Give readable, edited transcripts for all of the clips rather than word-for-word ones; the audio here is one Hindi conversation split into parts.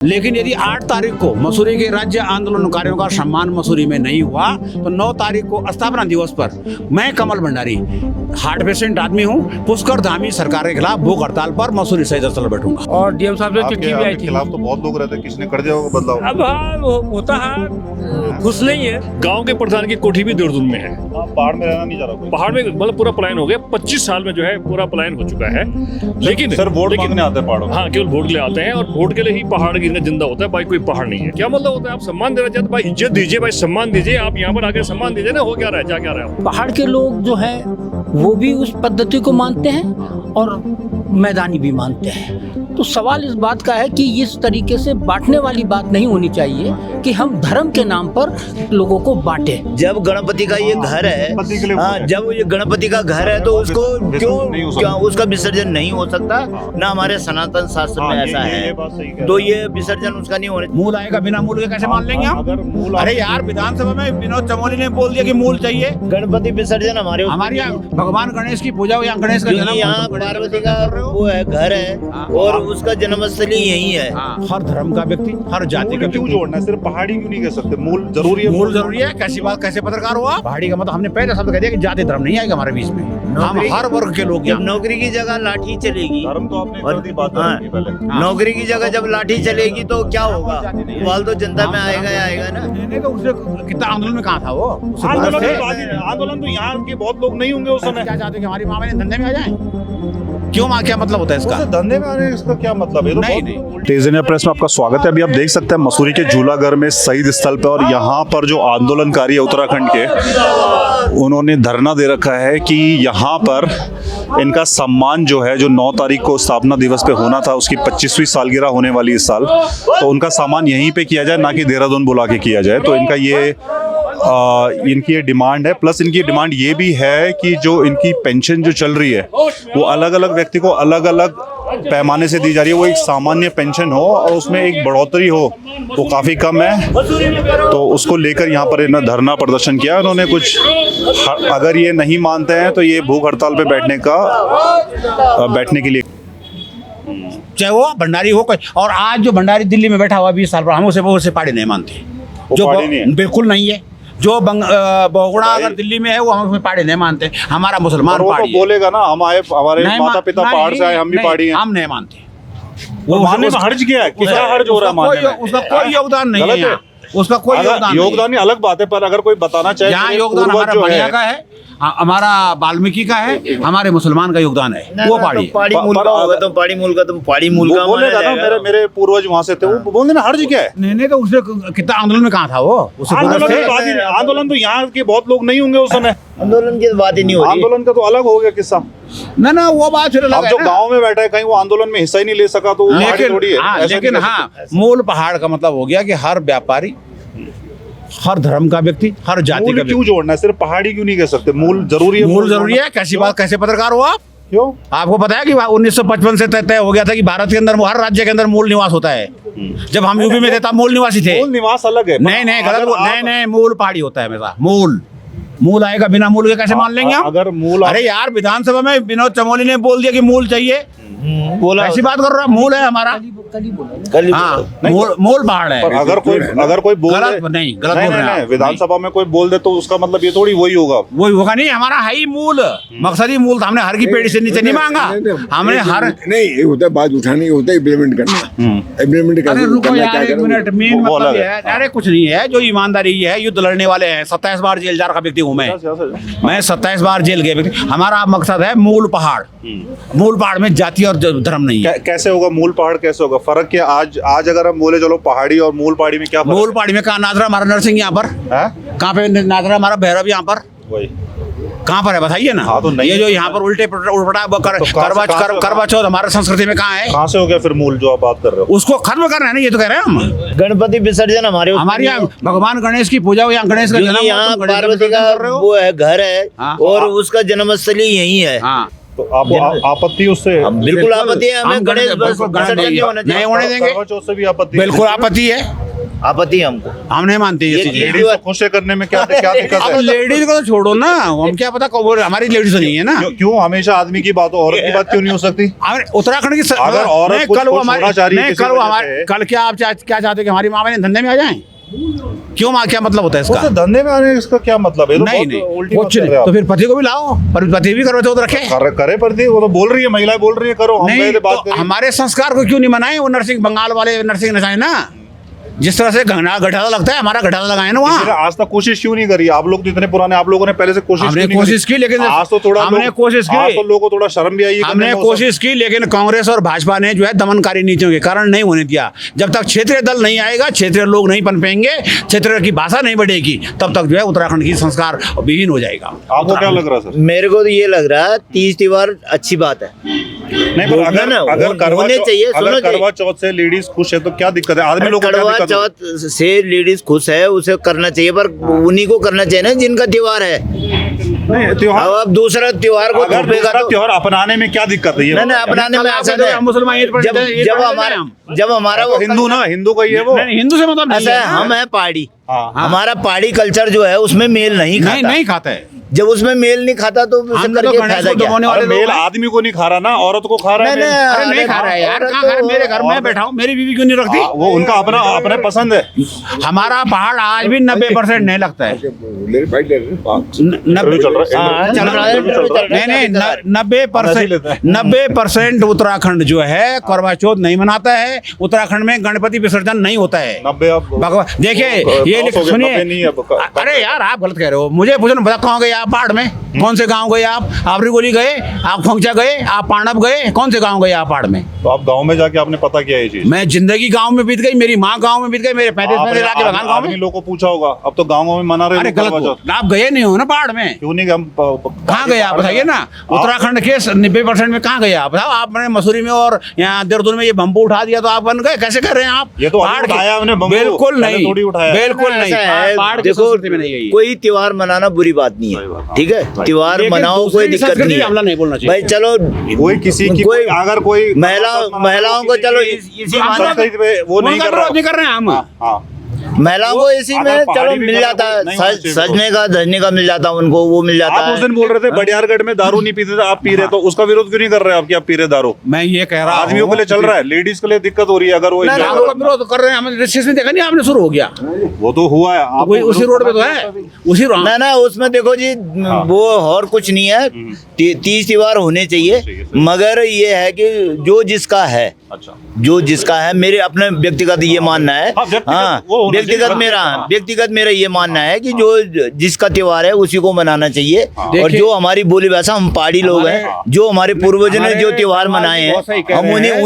लेकिन यदि 8 तारीख को मसूरी के राज्य आंदोलनकारियों का सम्मान मसूरी में नहीं हुआ तो 9 तारीख को स्थापना दिवस पर मैं कमल भंडारी हार्ट पेशेंट आदमी हूँ, पुष्कर धामी सरकार के खिलाफ भूख हड़ताल पर मसूरी सहित स्थल बैठूंगा। और डीएम साहब से चिट्ठी भी आई थी। खिलाफ तो बहुत लोग रहते हैं, किसने कर दिया होगा बदलाव? अब हाँ होता है, खुश नहीं है। गांव के प्रधान की कोठी भी देहरादून में है। पहाड़ में रहना नहीं जा रहा कोई। पहाड़ में मतलब पूरा पलायन हो गया, 25 साल में जो है पूरा पलायन हो चुका है। लेकिन सर वोट मांगने आते हैं पहाड़ों में। हाँ, केवल वोट के लिए आते हैं और वोट के लिए ही पहाड़ गिरना जिंदा होता है। भाई कोई पहाड़ नहीं है। क्या मतलब होता है? आप सम्मान देना चाहते, भाई इज्जत दीजिए, भाई सम्मान दीजिए। आप यहाँ पर आके सम्मान दीजिए ना, हो क्या रहा है, क्या रहा है। पहाड़ के लोग जो है वो भी उस पद्धति को मानते हैं और मैदानी भी मानते हैं। तो सवाल इस बात का है कि इस तरीके से बांटने वाली बात नहीं होनी चाहिए कि हम धर्म के नाम पर लोगों को बांटे। जब गणपति का ये घर है, हाँ, जब ये गणपति का घर है तो उसको क्यों उसका विसर्जन नहीं हो सकता? ना हमारे सनातन शास्त्र में ऐसा है, तो ये विसर्जन उसका नहीं होने। मूल आएगा, बिना मूल के कैसे मान लेंगे हम? अरे यार, विधानसभा में विनोद चमोली ने बोल दिया कि मूल चाहिए। गणपति विसर्जन हमारे यहाँ भगवान गणेश की पूजा हो, यहाँ गणेश का जन्म, यहाँ पार्वती का वो है घर है और उसका जन्मस्थली यही है। हर धर्म का व्यक्ति, हर जाति का क्यों जोड़ना है? सिर्फ पहाड़ी क्यों नहीं कह सकते? मूल जरूरी है। मूल जरूरी है। कैसी बात, कैसे पत्रकार हुआ? पहाड़ी का मतलब हमने पहले शब्द कह दिया कि जाति धर्म नहीं आएगा हमारे बीच में। हम हर वर्ग के लोग। जब नौकरी की जगह लाठी चलेगी, धर्म तो आपने कर दी बात पहले। नौकरी की जगह जब लाठी चलेगी तो क्या होगा? वाल तो जनता में आएगा ना। तो उसने कितना आंदोलन में कहा था वो? आंदोलन तो यहाँ के बहुत लोग नहीं होंगे उस समय। क्या चाहते कि हमारी माँ बहन धंधे में आ जाए? क्यों माँ, क्या मतलब होता है इसका? धंधे में आने इसका क्या मतलब है? नहीं। तेज इंडिया प्रेस में आपका स्वागत है। अभी आप देख सकते हैं मसूरी के झूलाघर में शहीद स्थल पे, और यहाँ पर जो आंदोलनकारी है उत्तराखंड के, उन्होंने धरना दे रखा है कि यहाँ पर इनका सम्मान जो है, जो 9 तारीख को स्थापना दिवस पे होना था, उसकी 25वीं सालगिरह होने वाली इस साल, तो उनका सम्मान यहीं पे किया जाए, ना कि देहरादून बुला के किया जाए। तो इनका इनकी ये डिमांड है। प्लस इनकी डिमांड ये भी है कि जो इनकी पेंशन जो चल रही है वो अलग अलग व्यक्ति को अलग अलग पैमाने से दी जा रही है। वो एक सामान्य पेंशन हो और उसमें एक बढ़ोतरी हो, वो काफ़ी कम है। तो उसको लेकर यहाँ पर इन्होंने धरना प्रदर्शन किया। उन्होंने कुछ, अगर ये नहीं मानते हैं तो ये भूख हड़ताल पे बैठने के लिए, चाहे वो भंडारी हो कोई। और आज जो भंडारी दिल्ली में बैठा हुआ 20 साल पर, हम उसे पार्टी नहीं मानते। बिल्कुल नहीं है। जो बहुगुणा अगर दिल्ली में है वो हम उसमें पहाड़ी नहीं मानते। हमारा मुसलमान पहाड़ी बोलेगा ना, हम आए, हमारे माता पिता पहाड़ से आए, हम भी पहाड़ी हैं। हम नहीं मानते। वो मानने में हर्ज क्या है? क्या हर्ज हो रहा है मानने में? उसका कोई योगदान नहीं है। उसका कोई योगदान नहीं, अलग बात है, पर अगर कोई बताना चाहे यहाँ योगदान हमारा बढ़िया का है, हमारा वाल्मीकि का है, हमारे मुसलमान का योगदान है। वो पहाड़ी मूल का होगा तो पहाड़ी मूल का, तो पहाड़ी मूल का बोलेगा ना। मेरे पूर्वज वहाँ से थे, वो बोलने में हर्ज क्या है? नहीं तो उसने कितना आंदोलन में कहा था वो? आंदोलन तो यहाँ के बहुत लोग नहीं होंगे उस समय। आंदोलन की बात ही नहीं हो रही। आंदोलन का तो अलग हो गया किस्सा। ना वो बात फिर अब जो गांव में बैठा है, कहीं वो आंदोलन में हिस्सा ही नहीं ले सका, तो लेकिन हाँ, मूल पहाड़ का मतलब हो गया कि हर व्यापारी, हर धर्म का व्यक्ति, हर जाति का। क्यों जोड़ना है? सिर्फ पहाड़ी क्यों नहीं कह सकते? मूल जरूरी है। मूल जरूरी है। कैसी बात, कैसे पत्रकार हो आप? क्यों? आपको पता है कि 1955 से तय हो गया था कि भारत के अंदर हर राज्य के अंदर मूल निवास होता है। जब हम यूपी में थे तब मूल निवासी थे। मूल निवास अलग है। नहीं गलत, नहीं मूल पहाड़ी होता है हमेशा। मूल आएगा, बिना मूल के कैसे मान लेंगे हम? अगर मूल, अरे यार, विधानसभा में विनोद चमोली ने बोल दिया कि मूल चाहिए। बोला, ऐसी बात कर रहा है। मूल है हमारा, मूल पहाड़ है। अगर कोई बोल गलत विधानसभा में कोई बोल दे तो उसका मतलब ये थोड़ी वही होगा नहीं। हमारा है ही मूल, मकसदी मूल। हमने हर की पेड़ी से नीचे नहीं मांगा। हमने हर नहीं होता, बात उठानी होता है, इम्प्लीमेंट करना। अरे रुको यार, 1 मिनट। मेन मतलब है, अरे कुछ नहीं है। जो ईमानदारी है, युद्ध लड़ने वाले हैं। 27 बार जेल जा रखा व्यक्ति हूँ मैं 27 बार जेल गए व्यक्ति। हमारा मकसद है मूल पहाड़। मूल पहाड़ में जाति और धर्म नहीं है। कैसे होगा मूल पहाड़? कैसे होगा? फर्क क्या? आज अगर हम बोले चलो पहाड़ी और मूल पहाड़ी में क्या फर्क? मूल पहाड़ी में कहाँ नादरा हमारा नरसिंह यहाँ पर, कहाँ पे नादरा हमारा भैरव यहाँ पर, वही कहाँ पर है बताइए ना। हाँ, तो नहीं ये जो यहाँ पर उल्टे करवा चौथ हमारे संस्कृति में कहाँ है? कहाँ से हो गया फिर मूल जो आप बात कर रहे हो? उसको खत्म करना है ना, ये तो कह रहे हैं हम। गणपति विसर्जन हमारे यहाँ भगवान गणेश की पूजा हो, यहाँ गणेश का जन्म, यहाँ पार्वती का वो है घर है और उसका जन्मस्थली यही है। तो आपको आपत्ति उससे? बिल्कुल आपत्ति है। हमें गणेश नहीं होने देंगे। से भी आपत्ति? बिल्कुल आपत्ति है। आपत्ति है हमको। हम नहीं मानते ये ये चीजें। लेडीज को खुश करने में क्या दिक्कत अब है? लेडीज को तो छोड़ो ना, हम क्या पता कब हमारी लेडीज नहीं है ना। क्यों हमेशा आदमी की बात हो, औरत की बात क्यों नहीं हो सकती? अगर उत्तराखंड की अगर औरत नहीं, कुछ कल वो खुश हमारे होना चाह रही है नहीं, किसी कल वो वजह हमारे से। कल क्या आप क्या चाहते हैं कि हमारी माँ बहन धंधे में आ जाएं? क्यों माँ, क्या मतलब होता है इसका? उससे धंधे में आने इसका क्या मतलब है? ये तो नहीं बहुत नहीं, उल्टी वो बात कर रहे नहीं, हैं तो आप। फिर पति को भी लाओ, पर पति भी करवा चौथ रखे। करे पड़ती, वो तो बोल रही है, महिलाएं बोल रही है करो, हम नहीं गए थे बात तो करी। हमारे संस्कार को क्यों नहीं मनाए? वो नरसिंह बंगाल वाले नरसिंह नचाए ना, जिस तरह से गठाला लगता है, हमारा गठाला लगाए ना किसी ने वहाँ। आज तक कोशिश क्यों नहीं करी? आप लोग तो इतने पुराने, आप लोगों ने पहले से कोशिश हमने क्यों नहीं कोशिश की, लेकिन आज तो थोड़ा हमने कोशिश की। आज तो लोगों को थोड़ा शर्म भी आई है करने हमने में, वो कोशिश की, लेकिन कांग्रेस और भाजपा ने जो है दमनकारी नीतियों के कारण नहीं होने दिया। जब तक क्षेत्रीय दल नहीं आएगा, क्षेत्रीय लोग नहीं पनपेंगे, क्षेत्र की भाषा नहीं बढ़ेगी, तब तक जो है उत्तराखंड की संस्कार विहीन हो जाएगा। सब। आपको क्या लग रहा है सर? मेरे को तो ये लग रहा है तीज त्योहार अच्छी बात है। नहीं, पर अगर ना, अगर करवा होने चौथ- चाहिए, अगर सुनो जी। करवा चौथ से लेडीज खुश है तो क्या दिक्कत है? आदमी लोगों को क्या करवा दिक्कत है? चौथ से लेडीज खुश है, उसे करना चाहिए, पर उन्हीं को करना चाहिए ना जिनका त्योहार है। नहीं, त्योहार अब दूसरा त्योहार को अगर थोपेगा दूसरा तो त्योहार अपनाने में क्या दिक्कत है? ये नहीं नहीं, बताओ। अपनाने में ऐसा कल आप मुसलमान ईद पर नहीं। ईद पर जब हमारा वो हिंदू ना, हिंदू का ही है वो। नहीं, हिंदू से मतलब नहीं ऐसा है, है ना। हम है पहाड़ी, हाँ। हमारा पहाड़ी कल्चर जो है उसमें मेल नहीं खाता। नहीं खाता है। जब उसमें मेल नहीं खाता तो उसे हम तो करके गणेश फायदा को क्या? दबाने अरे वाले लोग मेल हैं। आदमी को नहीं खा रहा ना, औरत को खा रहा है नहीं, मेल। नहीं, अरे नहीं खा रहा है यार, औरत कहाँ खा रहा है? तो- मेरे घर में बैठा हूँ, मेरी बीवी क्यों नहीं रखती? वो उनका अपना अपने पसंद है। हमारा पहाड़ आज भी 90% नहीं लगता है। इंटरव्यू चल रहा है। हाँ, चल रहा है, इंटरव्यू चल रहा है। नहीं नहीं, ऐसे ही लेता है। 90% उत्तराखंड जो है करवा चौथ नहीं मनाता है। उत्तराखंड में गणपति विसर्जन नहीं होता है। 90 अब भगवान देखिए, ये हो गया, 90 नहीं सुनिए, अब। अरे यार आप गलत कह रहे हो। मुझे पूछना, बता कहाँ गए आप पहाड़ में? कौन से गांव गए आप? आवरी गोली गए, आप खोंचा गए, आप पांडव गए, कौन से गांव गए आप पहाड़ में? तो आप गांव में जाके आपने पता किया ये चीज? मैं जिंदगी गांव में बीत गई, मेरी माँ गांव में बीत गई, मेरे 35 में लाके बगान गांव आदमी में। लोगों को पूछा होगा, अब तो गाँव में मना रहे अरे लोग गलत करवा बोल, चौथ। आप गए नहीं हो ना पहाड़ में। क्यों नहीं? हम कहाँ गए आप बताइए ना। उत्तराखंड के 90% में कहाँ गए आप? बताओ। आपने मसूरी में और यहाँ देहरादून में ये बम्बू उठा दिया तो आप बन गए? कैसे कर रहे हैं आप? ये तो अभी पहाड़ के- उठाया हमने बम्बू, बिल्कुल पहले नहीं, थोड़ी उठाया। बिल्कुल नहीं। ऐसा है, पहाड़ की देखो संस्कृति में नहीं है ये। कोई त्योहार मनाना बुरी बात नहीं है, ठीक है? त्योहार लेकिन मनाओ, दूसरी कोई दिक्कत संस्कृति नहीं हमला है नहीं बोलना चाहिए। भाई। चलो कोई किसी की कोई अगर कोई महिलाओं को चलो इसी संस्कृति पे वो नहीं उनका कर रहा। विरोध नहीं कर रहे हैं हम। हाँ, महिलाओं को इसी अगर में पहाड़ी चलो भी मिल करा जाता है, तो नहीं होना चाहिए सजने का धजने का मिल जाता है उनको, वो मिल जाता आप उस है। दिन बोल रहे थे बडियारगढ़ में दारू नहीं पीते थे, आप पी रहे, तो उसका विरोध क्यों नहीं कर रहे आप कि आप पी रहे दारू? मैं ये कह रहा हूँ, आदमियों के लिए चल रहा है, लेडीज के लिए दिक्कत हो रही है अगर वो नहीं, enjoy हम कर लोग विरोध कर रहे हैं। हमें रजिस्ट्रेशन देखा नहीं आपने? शुरू हो गया वो तो हुआ है। आप वही उसी रोड पे तो है, उसी रोड। ना ना, उसमें देखो जी वो और कुछ नहीं है। तीज त्योहार होने चाहिए, मगर ये है कि जो जिसका है, अच्छा, जो जिसका है, मेरे अपने व्यक्तिगत ये मानना है। हाँ, व्यक्तिगत हाँ, वो होना चाहिए। व्यक्तिगत मेरा ये मानना है कि जो जिसका त्योहार है उसी को मनाना चाहिए। और देखिए- जो हमारी बोली भाषा, हम पहाड़ी लोग हैं, जो हमारे पूर्वजों ने जो हमारे त्योहार समाज मनाए बहुत सही हैं, कह हम रहे हैं।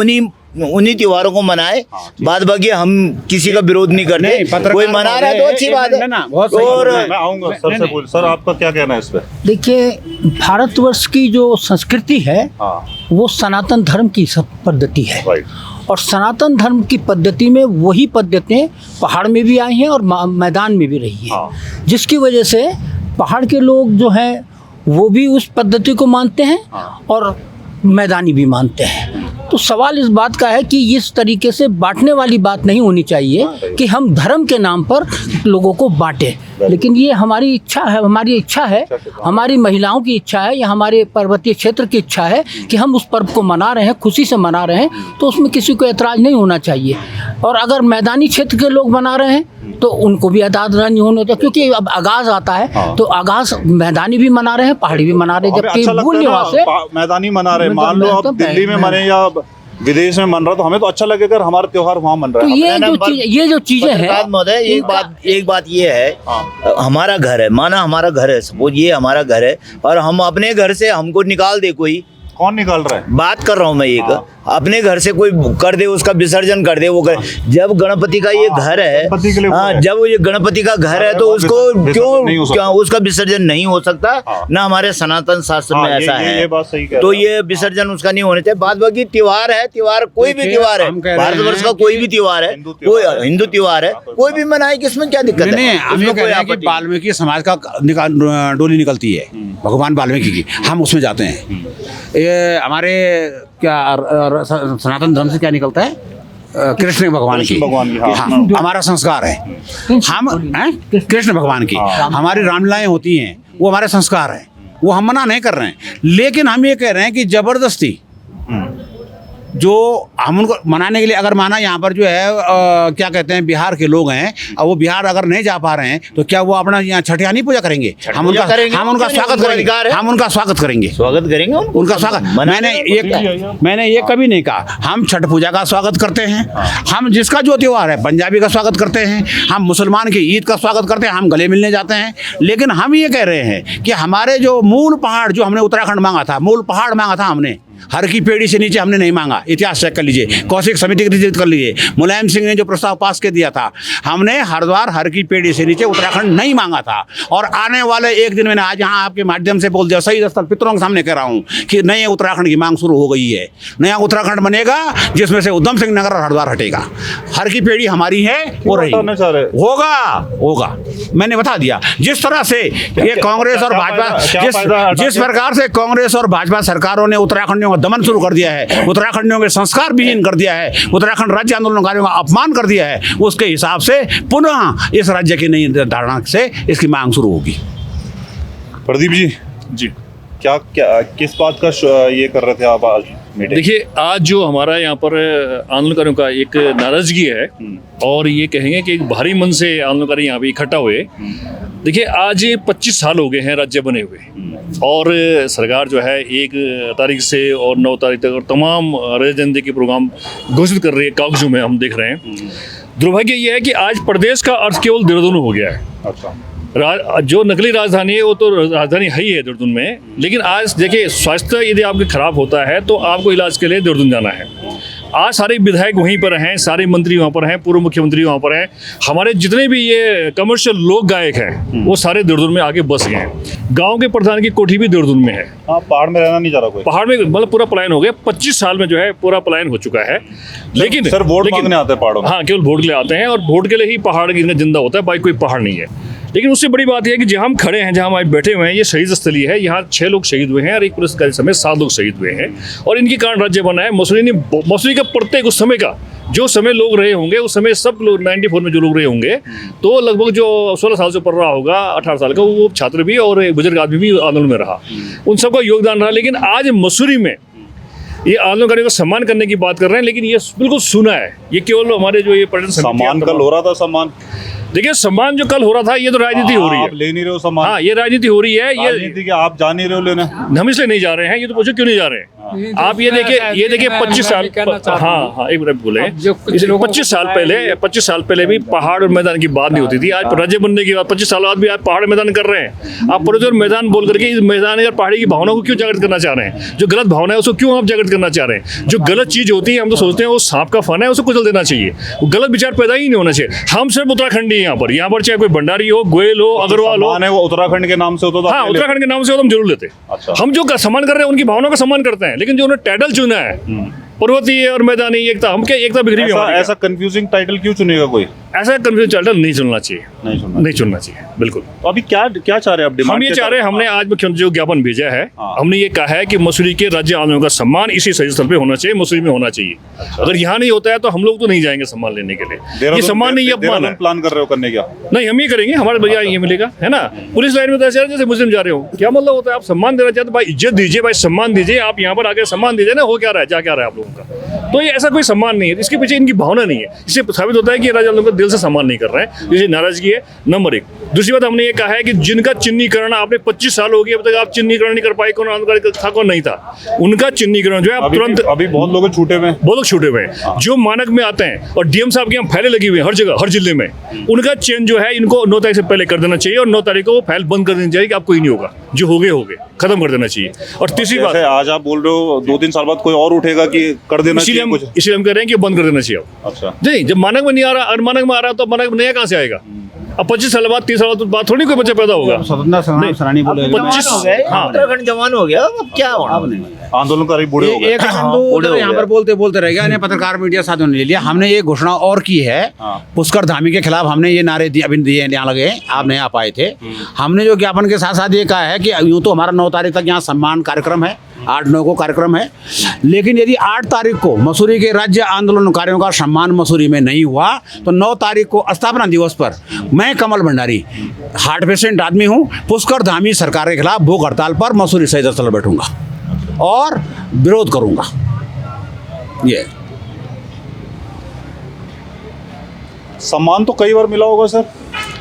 उन्हीं त्योहारों को मनाए। बाद बाकी हम किसी का विरोध नहीं नहीं, करते। पत्रकार कोई मना रहा है तो अच्छी बात है। ना, बहुत सही और बोल रहे हैं। मैं आऊंगा सर से बोल। सर आपका क्या कहना है इस पे? देखिए, भारतवर्ष की जो संस्कृति है हाँ, वो सनातन धर्म की सब पद्धति है। राइट। और सनातन धर्म की पद्धति में वही पद्धतियाँ पहाड़ में भी आई हैं और मैदान में भी रही है। हाँ। जिसकी वजह से पहाड़ के लोग जो हैं वो भी उस पद्धति को मानते हैं और मैदानी भी मानते हैं। तो सवाल इस बात का है कि इस तरीके से बांटने वाली बात नहीं होनी चाहिए कि हम धर्म के नाम पर लोगों को बांटें। लेकिन ये हमारी इच्छा है, हमारी महिलाओं की इच्छा है, या हमारे पर्वतीय क्षेत्र की इच्छा है कि हम उस पर्व को मना रहे हैं, खुशी से मना रहे हैं, तो उसमें किसी को ऐतराज़ नहीं होना चाहिए। और अगर मैदानी क्षेत्र के लोग मना रहे हैं तो उनको भी ऐतराज़ नहीं होना चाहिए, क्योंकि अब आगाज़ आता है तो आगाज़ मैदानी भी मना रहे हैं, पहाड़ी भी मना रहे हैं। हमें जबकि अच्छा लगता मूल है ना, निवासी मैदानी मना रहे। मतलब मान लो आप मैं तो दिल्ली में मैं- मने या विदेश में मन रहा, तो हमें तो अच्छा लगेगा अगर हमारा त्योहार वहाँ मन रहा तो है। ये जो चीजें हैं, पत्रकार महोदय, एक बात ये है, हमारा घर है, माना हमारा घर है, सपोज ये हमारा घर है, और हम अपने घर से हमको निकाल दे कोई, कौन निकाल रहा है? बात कर रहा हूँ मैं एक, अपने घर से कोई कर दे, उसका विसर्जन कर दे, वो कर, जब गणपति का ये घर है, गणपति के लिए वो हाँ, है। जब ये गणपति का घर है तो उसको विसर्जन नहीं हो सकता। क्यों उसका विसर्जन नहीं हो सकता? ना हमारे सनातन शास्त्र में हाँ, ऐसा ये है। बात सही कह तो रहे हो। ये विसर्जन उसका नहीं होना चाहिए। बाद बाकी त्योहार है, त्योहार कोई भी देखिए, त्योहार है, हम कह रहे भारतवर्ष हैं का कोई भी त्योहार है, हिंदू त्योहार है। कोई हिंदू त्योहार है, कोई भी मनाए, किसमें क्या दिक्कत नहीं, है? हम ये उसमें कह कोई रहे हैं कि आपत्ति नहीं। वाल्मीकि समाज का डोली निकलती है, भगवान वाल्मीकि की, हम उसमें जाते हैं। ये हमारे क्या सनातन धर्म से क्या निकलता है? कृष्ण भगवान की, कृष्ण भगवान की, हाँ। हाँ, हमारा संस्कार है। हम हैं कृष्ण भगवान की, हमारी रामलीलाएं होती हैं, वो हमारे संस्कार हैं, वो हम मना नहीं कर रहे हैं। लेकिन हम ये कह रहे हैं कि जबरदस्ती जो हम उनको मनाने के लिए, अगर माना यहाँ पर जो है क्या कहते हैं बिहार के लोग हैं, और वो बिहार अगर नहीं जा पा रहे हैं तो क्या वो अपना यहाँ छठ नहीं पूजा करेंगे? हम उनका स्वागत करेंगे, हम उनका स्वागत करेंगे, स्वागत करेंगे उनका स्वागत। मैंने ये कभी नहीं कहा। हम छठ पूजा का स्वागत करते हैं, हम जिसका जो त्योहार है, पंजाबी का स्वागत करते हैं, हम मुसलमान की ईद का स्वागत करते हैं, हम गले मिलने जाते हैं। लेकिन हम ये कह रहे हैं कि हमारे जो मूल पहाड़, जो हमने उत्तराखंड मांगा था, मूल पहाड़ मांगा था हमने, हर की पेड़ी से नीचे हमने नहीं मांगा। इतिहास चेक कर लीजिए, कौशिक समिति की रिजिट कर लीजिए, मुलायम सिंह ने जो प्रस्ताव पास कर दिया था, हमने हरिद्वार हर की पेड़ी से नीचे उत्तराखंड नहीं मांगा था। और आने वाले एक दिन मैंने आज यहाँ आपके माध्यम से बोल दिया, शहीद स्थल पितरों के सामने कह रहा हूँ कि नए उत्तराखंड की मांग शुरू हो गई है। नया उत्तराखंड बनेगा जिसमें से उधम सिंह नगर और हरिद्वार हटेगा। हर की पेड़ी हमारी है, वो रही होगा। मैंने बता दिया, जिस तरह से ये कांग्रेस और भाजपा, जिस प्रकार से कांग्रेस और भाजपा सरकारों ने उत्तराखंडियों का दमन शुरू कर दिया है, उत्तराखंडियों के संस्कार विहीन कर दिया है, उत्तराखंड राज्य आंदोलनकारियों का अपमान कर दिया है, उसके हिसाब से पुनः इस राज्य की नई धारणा से इसकी मांग शुरू होगी। प्रदीप जी, क्या किस बात का ये कर रहे थे आप आज मीटिंग? देखिए, आज जो हमारा यहाँ पर आंदोलनकारियों का एक नाराजगी है, और ये कहेंगे कि एक भारी मन से आंदोलनकारी यहाँ पे इकट्ठा हुए। देखिए, आज 25 साल हो गए हैं राज्य बने हुए, और सरकार जो है 1 तारीख से और 9 तारीख तक और तमाम राजनीति के प्रोग्राम घोषित कर रही है, कागजों में हम देख रहे हैं। दुर्भाग्य ये है कि आज प्रदेश का अर्थ केवल देहरादून हो गया है। अच्छा, जो नकली राजधानी है वो तो राजधानी है ही है देहरादून में, लेकिन आज देखिए, स्वास्थ्य यदि आपके खराब होता है तो आपको इलाज के लिए देहरादून जाना है। आज सारे विधायक वहीं पर हैं, सारे मंत्री वहाँ पर हैं, पूर्व मुख्यमंत्री वहाँ पर हैं, हमारे जितने भी ये कमर्शियल लोक गायक हैं वो सारे देहरादून में आके बस गए हैं। गांव के प्रधान की कोठी भी देहरादून में है। हाँ, पहाड़ में रहना नहीं चाह रहा कोई, पहाड़ में मतलब पूरा पलायन हो गया। 25 साल में जो है पूरा पलायन हो चुका है। लेकिन सर वोट मांगने आते हैं पहाड़ों में। हाँ, केवल वोट के लिए आते हैं, और वोट के लिए ही पहाड़ जिंदा होता है, बाकी कोई पहाड़ नहीं है। लेकिन उससे बड़ी बात यह है कि जहाँ हम खड़े हैं, जहाँ हम आज बैठे हुए हैं, ये शहीद स्थली है। यहाँ 6 लोग शहीद हुए हैं और एक पुलिसकर्मी समेत 7 लोग शहीद हुए हैं, और इनके कारण राज्य बना है। मसूरी का प्रत्येक उस समय का जो समय लोग रहे होंगे, उस समय सब लोग 94 में जो लोग रहे होंगे, तो लगभग जो 16 साल से पढ़ रहा होगा, 18 साल का, वो छात्र भी और एक बुजुर्ग आदमी भी आंदोलन में रहा, उन सबका योगदान रहा। लेकिन आज मसूरी में ये आंदोलनकारियों को सम्मान करने की बात कर रहे हैं, लेकिन ये बिल्कुल सुना है। ये केवल हमारे जो ये पर्यटन सम्मान कल हो रहा था। सम्मान देखिए, सम्मान जो कल हो रहा था, ये तो राजनीति हो रही है। आप ले नहीं रहे हो सम्मान? हाँ, ये राजनीति हो रही है। ये राजनीति क्या आप जा नहीं रहे हो लेने? हम इसलिए नहीं जा रहे हैं, ये तो पूछो क्यों नहीं जा रहे हैं। आप ये देखिए 25 साल, हाँ एक मिनट बोले, 25 साल पहले भी पहाड़ और मैदान की बात नहीं होती थी। आज राज्य बनने के बाद 25 साल बाद भी आप पहाड़ मैदान कर रहे हैं। आप पर्वत और मैदान बोल करके इस मैदान या पहाड़ी की भावना को क्यों जागृत करना चाह रहे हैं? जो गलत भावना है उसको क्यों आप जागृत करना चाह रहे हैं? जो गलत चीज होती है, हम तो सोचते हैं वो सांप का फन है, उसको कुचल देना चाहिए। वो गलत विचार पैदा ही नहीं होना चाहिए। हम सिर्फ उत्तराखंडी यहाँ पर चाहे कोई भंडारी हो, गोयल हो, अग्रवाल हो, वो उत्तराखंड के नाम से होता था। हाँ, उत्तराखंड के नाम से हो तो हम जरूर लेते। अच्छा। हम जो सम्मान कर रहे हैं उनकी भावना का सम्मान करते हैं, लेकिन जो उन्होंने टाइटल चुना है पर्वतीय और मैदानी एकता, हम क्या एकता बिखरी हुई है। ऐसा कंफ्यूजिंग टाइटल क्यों चुनेगा कोई? ऐसा कंफ्यूजन टाइटल नहीं चुनना चाहिए, नहीं चुनना चाहिए, बिल्कुल। तो अभी क्या चाह रहे हैं आप? हम ये चाह रहे हैं, हमने आज मुख्यमंत्री को ज्ञापन भेजा है। हाँ। हमने ये कहा है कि मसूरी के राज्य आंदोलन का सम्मान इसी शहीद स्थल पे होना चाहिए, मसूरी में होना चाहिए। अगर यहाँ नहीं होता है तो हम लोग तो नहीं जाएंगे सम्मान लेने के लिए। ये सम्मान नहीं, अपमान है। प्लान कर रहे हो करने क्या? नहीं, हम ये करेंगे, हमारे भैया ये मिलेगा, है ना। पुलिस लाइन में तो ऐसे जैसे मुस्लिम जा रहे हो, क्या मतलब होता है? आप सम्मान देना चाहते, भाई इज्जत दीजिए, भाई सम्मान दीजिए। आप यहाँ पर आके सम्मान दीजिए ना, हो क्या रहा है, जा क्या रहा है आप लोगों का? तो ये ऐसा कोई सम्मान नहीं है, इसके पीछे इनकी भावना नहीं है। इससे साबित होता है कि राज्य आंदोलन को दिल से सम्मान नहीं कर रहे हैं, ये नाराजगी है नंबर 1। दूसरी बात, हमने ये कहा है कि जिनका चिन्हीकरण आपने 25 साल हो गए, अब तक आप चिन्हीकरण नहीं कर पाए, कौन आंदोलन था कौन नहीं था, उनका चिन्हीकरण जो है आप तुरंत, अभी बहुत लोग छूटे हुए हैं, बहुत लोग छूटे हुए हैं जो मानक में आते हैं, और डीएम साहब के यहाँ फाइलें लगी हुई है हर जगह, हर जिले में। उनका चेंज जो है इनको 9 तारीख से पहले कर देना चाहिए, और 9 तारीख को वो फाइल बंद कर देनी चाहिए कि आप कोई नहीं होगा, जो हो गए खत्म कर देना चाहिए। और तीसरी बात, आज आप बोल रहे हो 2-3 साल बाद कोई और उठेगा कि कर देना चाहिए कुछ, इसलिए हम कह रहे हैं कि बंद कर देना चाहिए। अच्छा, नहीं, जब मानक में नहीं आ रहा, अनमानक में आ रहा तो मानक में नया कहाँ से आएगा? अब 25 साल बाद 30 साल बाद थोड़ी कोई बच्चा पैदा होगा। स्वतंत्रता संग्राम सेनानी बोले 25 हो गए, उत्तराखंड जवान हो गया, अब क्या होना? आंदोलनकारी बूढ़े हो गए। एक हिंदू यहाँ पर बोलते रह गया, पत्रकार मीडिया साथियों ने ले लिया। हमने ये घोषणा और की है, पुष्कर धामी के खिलाफ हमने ये नारे अभी दिए, यहाँ लगे, आप नहीं आ पाए थे। हमने जो ज्ञापन के साथ साथ ये कहा है कि यूँ तो हमारा 9 तारीख तक यहाँ सम्मान कार्यक्रम है, 8-9 को कार्यक्रम है। लेकिन यदि 8 तारीख को मसूरी के राज्य आंदोलनकारियों का सम्मान मसूरी में नहीं हुआ तो 9 तारीख को स्थापना दिवस पर मैं कमल भंडारी, हार्ट पेशेंट आदमी हूँ, पुष्कर धामी सरकार के खिलाफ भूख हड़ताल पर मसूरी शहीद स्थल बैठूंगा और विरोध करूंगा। ये सम्मान तो कई बार मिला होगा सर।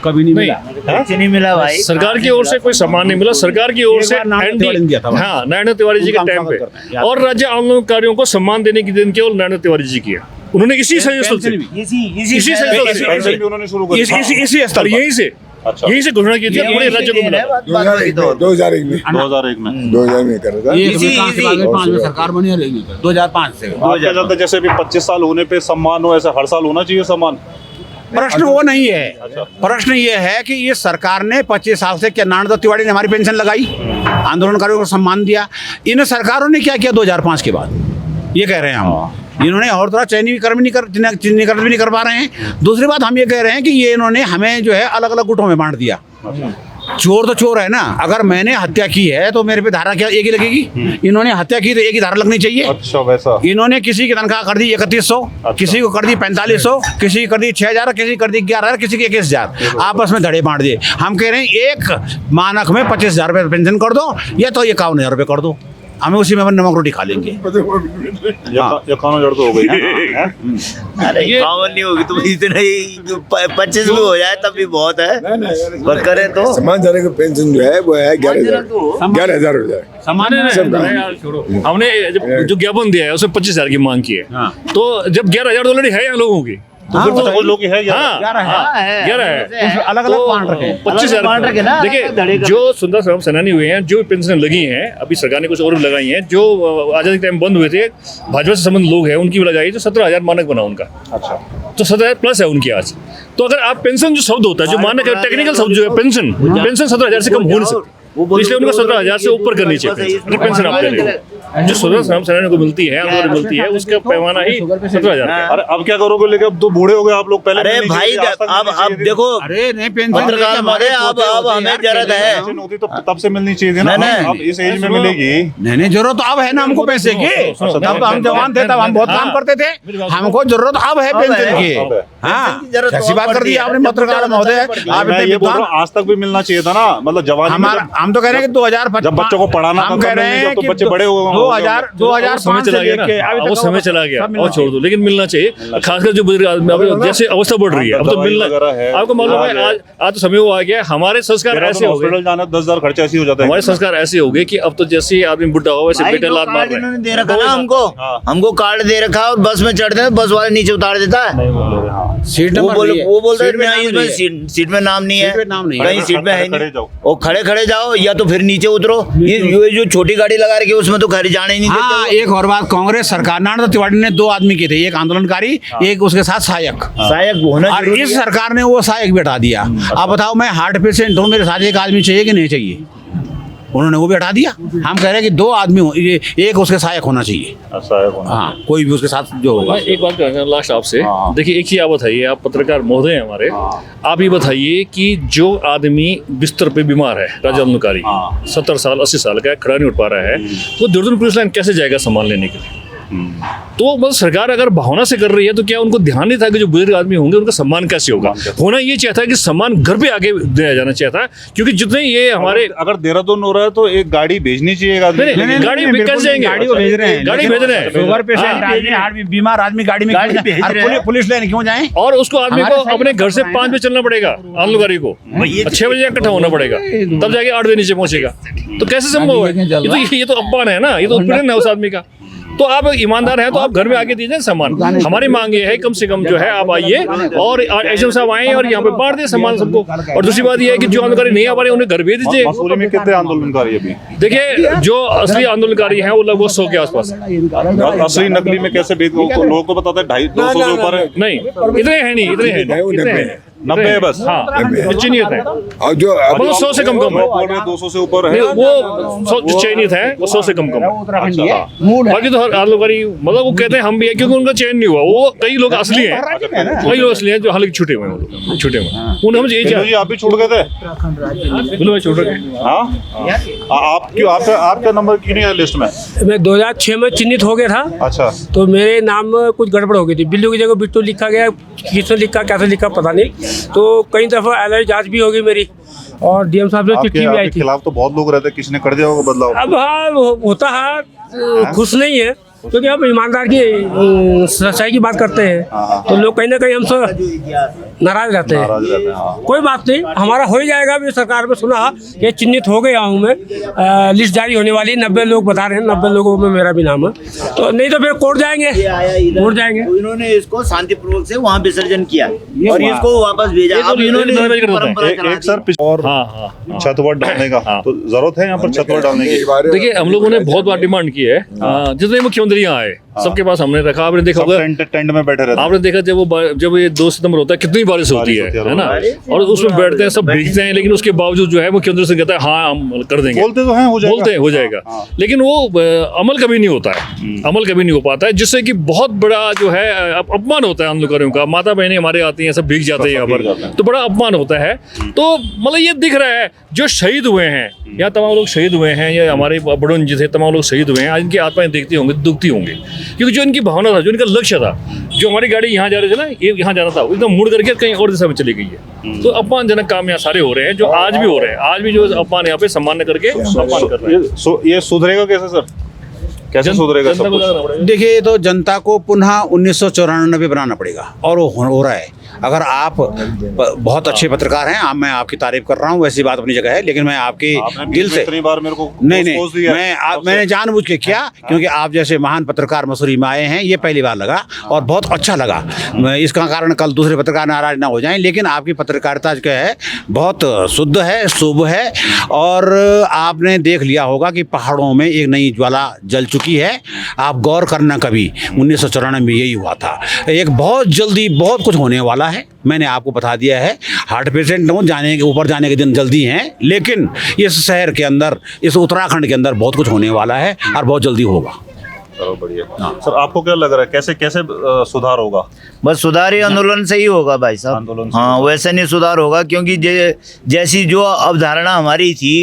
कभी नहीं मिला। कुछ नहीं मिला भाई। सरकार की ओर से कोई सम्मान नहीं मिला। सरकार की ओर से नारायण तिवारी ने दिया था भाई। हाँ, नारायण तिवारी जी के उनका टाइम हम स्वागत करते पे, हैं। और राज्य आंदोलनकारियों को सम्मान देने की दिन केवल नारायण तिवारी जी की है। उन्होंने इसी संयस्त्र से इसी इसी संयस्त्र पेंशन से भी उन्होंने शुरू कर दी। इसी स्तर और यहीं से अच्छा। यहीं से घोषणा की थी पूरे राज्य को मिला। 2001 में 2001 में 2001 में कर रहा था। इसी- 5 में सरकार बनी है, रहेगी 2005 से। आपके चलते जैसे भी 25 साल होने पे सम्मान हो, ऐसा हर साल होना चाहिए सम्मान। प्रश्न वो नहीं है। प्रश्न ये है कि ये सरकार ने 25 साल से क्या नारायण तिवारी ने हमारी पेंशन लगाई, आंदोलनकारियों को सम्मान दिया। इन सरकारों ने क्या किया 2005 के बाद, ये कह रहे हैं हम। इन्होंने और तरह चिन्हीकरण भी नहीं कर पा रहे हैं। दूसरी बात हम ये कह रहे हैं कि ये इन्होंने हमें जो है अलग अलग गुटों में बांट दिया। चोर तो चोर है ना। अगर मैंने हत्या की है तो मेरे पे धारा क्या एक ही लगेगी? इन्होंने हत्या की तो एक ही धारा लगनी चाहिए। अच्छा वैसा। इन्होंने किसी की तनख्वाह कर दी 3100, किसी को कर दी 4500, किसी की कर दी 6000, किसी की कर दी 11000, किसी की 21000। आपस में धड़े बांट दिए। हम कह रहे हैं एक मानक में 25000 रुपये पेंशन कर दो या तो 51,000 रुपये कर दो, हमें उसी में नमक रोटी खा लेंगे। ये खाना जड़ तो हो गई है। अरे 51 नहीं होगी तो इतना ही 25 भी हो जाए तब भी बहुत है। पर करे तो सम्मान जाने का पेंशन जो है वो है 11,000 हो जाए। हमने जो ज्ञापन दिया है उसमें 25,000 की मांग की है। तो जब 11,000 ऑलरेडी है यहाँ लोगों की, तो फिर अच्छा, वो लोग ही है या हाँ, 11 है। अलग अलग बांट रखे हैं। 25,000। देखिए जो सुंदर श्रम सेनानी हुए हैं, जो पेंशन लगी हैं, अभी सरकार ने कुछ और भी लगाई हैं, जो आजादी के टाइम बंद हुए थे, भाजपा से संबंध लोग हैं उनकी भी लगाई, तो 17,000 मानक बना उनका। अच्छा। तो 17,000 प्लस है उनकी आज। तो अगर आप पेंशन जो शब्द होता है, जो मानक है, टेक्निकल शब्द जो है पेंशन 17,000 से कम हो नहीं सकती, इसलिए उनको 17,000 से ऊपर करनी चाहिए पेंशन। आप ले रहे जो सुंदर श्रम सेनानी को मिलती है, उनको मिलती है, उसका पैमाना ही 17,000। अरे अब क्या करोगे, लेके अब तो बूढ़े हो गए आप लोग। पहले अरे मिलनी भाई चाहिए, आज तक अब मिलनी चाहिए। देखो अरे नहीं पेंशन पत्रकार महोदय अब हमें जरूरत है। पेंशन होती तो तब से मिलनी चाहिए थी ना। नहीं, अब इस एज में मिलेगी। नहीं जरूरत अब है ना हमको पैसे की। तब तो हम जवान थे, तब हम बहुत काम करते थे। हमको जरूरत अब है पेंशन की। हाँ, ऐसी बात कर दी आपने पत्रकार महोदय। आप मैं ये बोल रहा हूँ आज तक भी मिलना चाहिए था ना। मतलब जवानी में हमारा हम तो कह रहे हैं कि 2005 जब बच्चों को पढ़ाना हम था, कह तब रहे मिलनी, हैं जब तो कि बच्चे बड़े हो गए 2005 चला गया ना, वो समय चला गया और छोड़ दो, लेकिन मिलना चाहिए। खासकर जो बुजुर्ग आदमी, अब जैसे अवस्था बढ़ रही है, अब तो मिलना। आपको मालूम है आज तो समय वो आ गया, हमारे संस्कार ऐसे हो गए, हॉस्पिटल जाना 10,000 खर्चा ऐसे हो जाता है। हमारे संस्कार ऐसे हो गए कि अब तो जैसे आदमी बुढ़ा हो वैसे बेटे लात मार रहे इन्होंने हैं। दे रखा ना हमको कार्ड दे रखा और बस में चढ़ते हैं, बस वाले नीचे उतार देता है। सीट वो नंबर नहीं है। वो बोलते सीट पे हैं नाम इसमें नहीं है। सीट में नाम नहीं है, सीट पे नाम नहीं है। कहीं सीट में है खड़े नहीं। जाओ। और खड़े जाओ या तो फिर नीचे उतरो। ये जो छोटी गाड़ी लगा रखी है उसमें तो खैर जाने ही नहीं हाँ, देते। एक और बात, कांग्रेस सरकार नारायण तिवारी ने 2 आदमी किए थे, एक आंदोलनकारी, एक उसके साथ सहायक। सहायक होना और जरूरी इस है। सरकार ने वो सहायक भी हटा दिया। अब बताओ, मैं हार्ट पेशेंट हूँ, मेरे साथ एक आदमी चाहिए कि नहीं चाहिए? उन्होंने वो भी हटा दिया। हम कह रहे हैं कि 2 आदमी हो, ये एक उसके सहायक होना चाहिए। हाँ, कोई भी उसके साथ जो होगा। मैं एक बात कहना लास्ट आपसे, देखिए एक ही आप बताइए, आप पत्रकार महोदय हैं हमारे, आप ये बताइए कि जो आदमी बिस्तर पे बीमार है, राज्य आंदोलनकारी, 70 साल 80 साल का है, खड़ा नहीं उठ पा रहा है, वो दुर्जन पुलिस लाइन कैसे जाएगा सामान लेने के लिए? तो मतलब सरकार अगर भावना से कर रही है तो क्या उनको ध्यान नहीं था कि जो बुजुर्ग आदमी होंगे उनका सम्मान कैसे होगा? होना ये चाहता है कि सम्मान घर पे आगे दिया जाना चाहता है, क्योंकि जितने ये हमारे अगर देहरादून हो रहा है तो एक गाड़ी भेजनी चाहिए एक आदमी। नहीं, गाड़ी में कैसे जाएंगे? गाड़ी को भेज रहे हैं, गाड़ी भेज रहे हैं। शुगर पेशेंट आदमी, हार्ट बीमार आदमी गाड़ी में गाड़ी क्यों भेज जाए? रहे हैं। पुलिस लाइन क्यों जाए? और उसको आदमी हमारे को साइड अपने घर से में 5 बजे चलना पड़ेगा आंदोलनकारी को, 6 बजे इकट्ठा होना पड़ेगा, तब जाके 8 बजे नीचे पहुंचेगा। तो कैसे संभव है? ये तो अपमान है ना, ये तो उत्पीड़न है उस आदमी का। तो आप ईमानदार हैं तो आप घर में आके दीजिए सामान। हमारी मांग ये है कम से कम जो है आप आइए और एसएम साहब आए और यहाँ पे बांट दें सामान सबको। और दूसरी बात ये है कि जो आंदोलनकारी नहीं आ पा रहे उन्हें घर भेज दीजिए। मसूरी में कितने आंदोलनकारी अभी? देखिए जो असली आंदोलनकारी हैं वो लगभग 100 के आसपास। असली नकली में कैसे भेज? लोगों को बताता है 250 200 के ऊपर है। नहीं, इतने हैं नहीं, इतने हैं। 90 है बस। हाँ, चयनित है, और जो मतलब 100 से कम है। बोल रहे 200 से ऊपर है। नहीं, वो 100 जो चयनित है वो 100 से कम है। उत्तराखंडी है, अच्छा, मूल है। बाकी तो हर आंदोलकारी मतलब वो कहते हैं हम भी है, क्योंकि उनका चयन नहीं हुआ। वो कई लोग असली हैं, कई लोग असली हैं जो हालांकि छूटे हुए हैं, वो लोग छूटे हुए हैं। उन्हें हम यही जी आप भी छूट गए थे। बोलो मैं छूट गए। हाँ आप क्यों, आपका नंबर क्यों नहीं है लिस्ट में? मैं 2006 में चिन्हित हो गया था, अच्छा, तो मेरे नाम में कुछ गड़बड़ हो गई थी। बिल्लू की जगह बिट्टू लिखा गया, किसने लिखा कैसे लिखा पता नहीं। तो कई दफ़ा एलआई जांच भी हो गई मेरी, और डीएम साहब से चिट्ठी भी आई आपके थी। खिलाफ तो बहुत लोग रहते हैं, किसने कर दिया होगा बदलाव? अब हाँ होता है, खुश नहीं है क्योंकि हम ईमानदार की सच्चाई की बात करते हैं, तो लोग कहीं ना कहीं हमसे नाराज रहते हैं। नाराज रहते हैं, हाँ। कोई बात नहीं, हमारा हो ही जाएगा। अभी सरकार में सुना कि चिन्हित हो गया हूँ मैं, लिस्ट जारी होने वाली, 90 लोग बता रहे हैं, 90 लोगों में मेरा भी नाम है। तो नहीं तो फिर कोर्ट जाएंगे, कोर्ट जाएंगे। तो इन्होंने इसको शांतिपूर्वक से वहाँ विसर्जन किया और इसको वापस भेजा। अब इन्होंने परंपरा चला एक सर और हाँ हाँ छतवर डालने का तो जरूरत है यहाँ पर छतवर डालने की। देखिए हम लोगों ने बहुत बार डिमांड की है, जितने मुख्यमंत्री यहाँ आए सबके पास हमने रखा। आपने देखा होगा टेंट में बैठे रहते हैं। आपने देखा जब ये 2 सितंबर होता है कितनी बारिश होती है ना, और उसमें बैठते हैं सब भीगते हैं, लेकिन उसके बावजूद जो है मुख्यमंत्री से कहता है हाँ हम कर देंगे, बोलते तो हैं हो जाएगा, बोलते हैं हो जाएगा, लेकिन वो अमल कभी नहीं होता है, अमल कभी नहीं हो पाता है, जिससे कि बहुत बड़ा जो है अपमान होता है आंदोलकारियों का। माता बहनें हमारे आती हैं, सब भीग जाते हैं यहाँ पर, तो बड़ा अपमान होता है। तो मतलब ये दिख रहा है जो शहीद हुए हैं या तमाम लोग शहीद हुए हैं, या हमारे बड़ों जिसे तमाम लोग शहीद हुए हैं, आज इनकी आत्माएं देखती होंगी, दुखती होंगी, क्योंकि जो इनकी भावना था, जो इनका लक्ष्य था, जो हमारी गाड़ी यहाँ जा रही थी ना, ये यहाँ जाना था, एकदम मुड़ करके कहीं और दिशा में चली गई है। तो अपमानजनक काम यहाँ सारे हो रहे हैं, जो आज भी हो रहे हैं। आज भी जो अपमान यहाँ पे सम्मान करके अपमान कर रहे हैं। ये सुधरेगा कैसे सर? कैसे सुधरेगा सब कुछ? देखिए, तो जनता को पुनः 1994 बनाना पड़ेगा, और वो हो रहा है। अगर आप बहुत अच्छे पत्रकार हैं, मैं आपकी तारीफ कर रहा हूँ, वैसी बात अपनी जगह है, लेकिन मैं आपके दिल से इतनी बार मेरे को नहीं मैंने जानबूझ के किया, क्योंकि आप जैसे महान पत्रकार मसूरी में आए हैं, ये पहली बार लगा और बहुत अच्छा लगा। इसका कारण कल दूसरे पत्रकार नाराज ना हो जाएं, लेकिन आपकी पत्रकारिता जो है बहुत शुद्ध है, शुभ है, और आपने देख लिया होगा कि पहाड़ों में एक नई ज्वाला जल चुकी है। आप गौर करना, कभी 1994 में यही हुआ था। एक बहुत जल्दी बहुत कुछ होने वाला है, मैंने आपको बता दिया है। हार्ट पेशेंट हो जाने के ऊपर जाने के दिन जल्दी हैं, लेकिन इस शहर के अंदर, इस उत्तराखंड के अंदर बहुत कुछ होने वाला है और बहुत जल्दी होगा। चलो बढ़िया। सर आपको क्या लग रहा है, कैसे कैसे सुधार होगा? बस सुधार ही आंदोलन से ही होगा भाई साहब। आंदोलन से हाँ, वैसे नहीं सुधार होगा, क्योंकि जैसी जो अवधारणा हमारी थी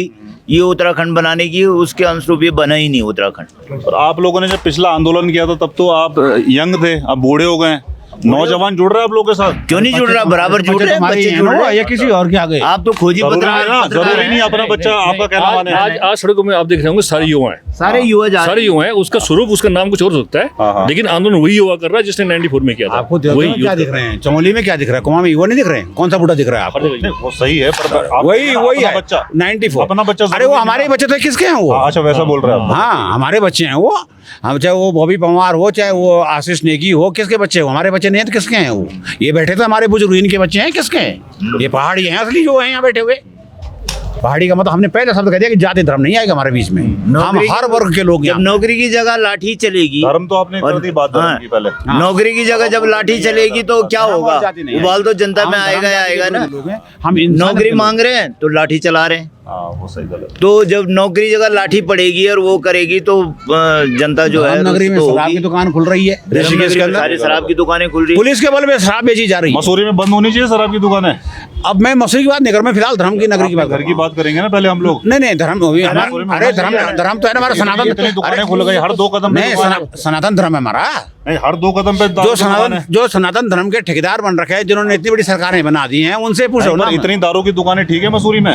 ये उत्तराखंड बनाने की, उसके अनुरूप ये बना ही नहीं उत्तराखंड। और आप लोगों ने जब पिछला आंदोलन किया था तब तो आप यंग थे, अब बूढ़े हो गए, नौजवान जुड़ रहा है आप लोगों के साथ। क्यों नहीं जुड़ रहा? बराबर जुड़ रहे हैं, बच्चे जुड़ रहे हैं, या किसी और के आगे। आप तो खोजी जरूरी नहीं अपना बच्चा आपका कहना माने। आज सड़कों में आप देख रहे होंगे सारे युवा हैं, सारे युवा जा सारे युवा हैं। उसका स्वरूप, उसका नाम कुछ और हो सकता है, लेकिन आंदोलन वही युवा कर रहा है जिसने 94 में किया था। आपको वही क्या दिख रहे हैं? चमोली में क्या दिख रहा है? कुमाऊं में युवा नहीं दिख रहे हैं? कौन सा बूढ़ा दिख रहा है आपको? वो सही है, पर वही है बच्चा 94 अपना बच्चा। अरे वो हमारे बच्चे थे, किसके हैं वो? अच्छा वैसा बोल रहे हैं आप। हाँ, हमारे बच्चे हैं वो। हम चाहे वो बॉबी पवार हो, चाहे वो आशीष नेगी हो, किसके बच्चे हो? हमारे बच्चे नहीं हैं तो किसके हैं वो? ये बैठे थे हमारे बुजुर्ग, इनके बच्चे हैं, किसके हैं? ये पहाड़ी हैं असली जो हैं यहाँ बैठे हुए। पहाड़ी का मतलब हमने पहले शब्द कह दिया कि जाति धर्म नहीं आएगा हमारे बीच में। हम हर वर्ग के लोग जब नौकरी की जगह लाठी चलेगी, धर्म तो आपने कर दी बात धर्म की पहले। नौकरी की जगह जब लाठी चलेगी तो क्या होगा? उबाल तो जनता में आएगा ना। हम नौकरी मांग रहे हैं तो लाठी चला रहे हैं। वो सही गलत। तो जब नौकरी जगह लाठी पड़ेगी और वो करेगी तो जनता जो है, नगरी में शराब की दुकान खुल रही है, ऋषिकेश के अंदर सारी शराब की दुकानें खुल रही है। पुलिस के बल में शराब बेची जा रही है। मसूरी में बंद होनी चाहिए शराब की दुकानें। अब मैं मसूरी की बात नहीं कर, मैं फिलहाल धर्म की नगरी की बात घर की बात करेंगे ना पहले हम लोग। नहीं धर्म, अरे धर्म तो है ना हमारा सनातन। इतनी दुकानें खुल गई हर 2 कदम पे। सनातन धर्म है हमारा। नहीं, हर 2 कदम पे जो सनातन धर्म के ठेकेदार बन रखे हैं, जिन्होंने इतनी बड़ी सरकारें बना दी हैं, उनसे पूछो ना। इतनी दारू की दुकानें ठीक है मसूरी में?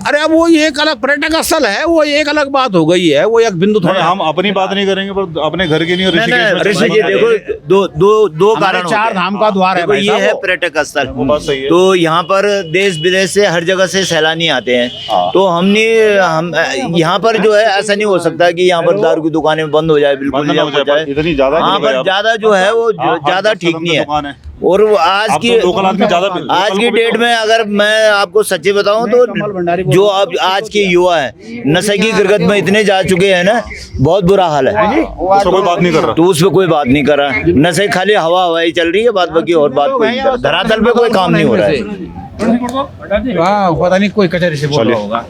अरे अब वो एक अलग पर्यटक स्थल है, वो एक अलग बात हो गई है, वो एक बिंदु थोड़ा। हम अपनी बात नहीं करेंगे, पर अपने घर की नहीं। ऋषिकेश देखो, दो कारण, 4 धाम का द्वार है, ये है पर्यटक स्थल। वो बात सही है। तो यहाँ पर देश विदेश से हर जगह से सैलानी आते हैं। तो हम यहाँ पर जो है ऐसा नहीं हो सकता कि यहाँ पर दारू की दुकानें बंद हो जाए, बिल्कुल इतनी ज्यादा ज्यादा जो है वो ज्यादा ठीक नहीं दुकान है। और वो आज आप की तो लोकल आदमी ज्यादा आज की डेट में अगर मैं आपको सच्ची बताऊं तो जो अब आज के युवा है नशे की गिरगत में इतने जा चुके हैं ना, बहुत बुरा हाल है। उसका कोई बात नहीं कर रहा। तो उस पर कोई बात नहीं कर रहा। नशे खाली हवा हवाई चल रही है, बात बाकी और बात कोई नहीं कर रहा। धरातल पे कोई काम नहीं हो रहा है। पता नहीं कोई कचहरी से बोल रहा होगा।